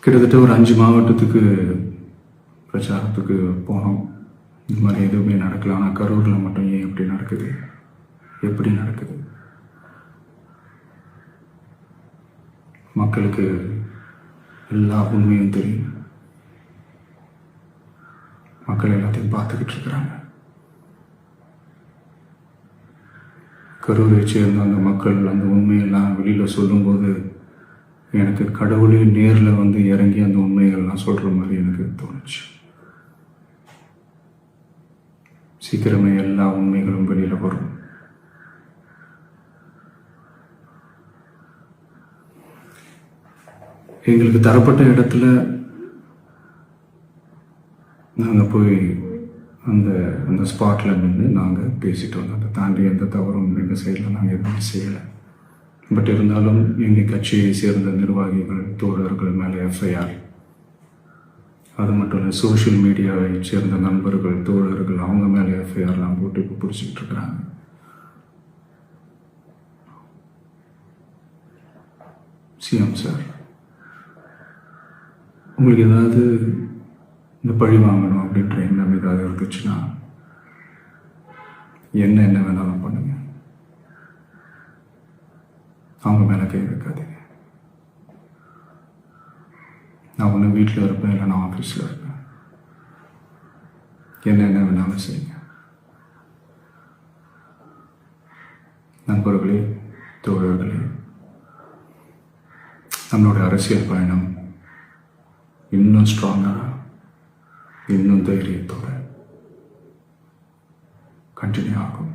கிட்டத்தட்ட ஒரு 5 மாவட்டத்துக்கு பிரச்சாரத்துக்கு போனோம். இந்த மாதிரி எதுவுமே நடக்கல. ஆனால் கரூரில் மட்டும் ஏன் எப்படி நடக்குது? எப்படி நடக்குது? மக்களுக்கு எல்லா உண்மையும் தெரியும். மக்கள் எல்லாத்தையும் பார்த்துக்கிட்டு இருக்கிறாங்க. கரூரை சேர்ந்த அந்த மக்கள் அந்த உண்மையெல்லாம் வெளியில் சொல்லும்போது எனக்கு கடவுளே நேரில் வந்து இறங்கி அந்த உண்மைகள்லாம் சொல்கிற மாதிரி எனக்கு தோணுச்சு. சீக்கிரமே எல்லா உண்மைகளும் வெளியில் வரும். எங்களுக்கு தரப்பட்ட இடத்துல நாங்கள் போய் அந்த ஸ்பாட்டில் நின்று நாங்கள் பேசிட்டு வந்தோம். அதை தாண்டி எந்த தவறும் எங்கள் சைடில் நாங்கள் எதுவுமே செய்யலை. பட் இருந்தாலும் எங்கள் கட்சியை சேர்ந்த நிர்வாகிகள் தோழர்கள் மேலே எஃப்ஐஆர், அது மட்டும் இல்லை சோஷியல் மீடியாவை சேர்ந்த நண்பர்கள் தோழர்கள் அவங்க மேலே எஃப்ஐஆர்லாம் போட்டு இப்போ பிடிச்சிக்கிட்டு இருக்கிறாங்க. சிஎம் சார், உங்களுக்கு ஏதாவது இந்த பழி வாங்கணும் அப்படின்ற எண்ணம் ஏதாவது இருந்துச்சுன்னா என்ன வேணாலும் பண்ணுங்க. அவங்க மேலே கை வைக்காதீங்க. நான் ஒன்று வீட்டில் இருப்பேன், இல்லை நான் ஆஃபீஸில் இருப்பேன். என்ன வேணாலும் செய்யுங்க. நண்பர்களே, தோழர்களே, நம்மளுடைய அரசியல் பயணம் இன்னும் ஸ்ட்ராங்காக, இன்னும் தைரியத்தோட கண்டினியூ ஆகும்.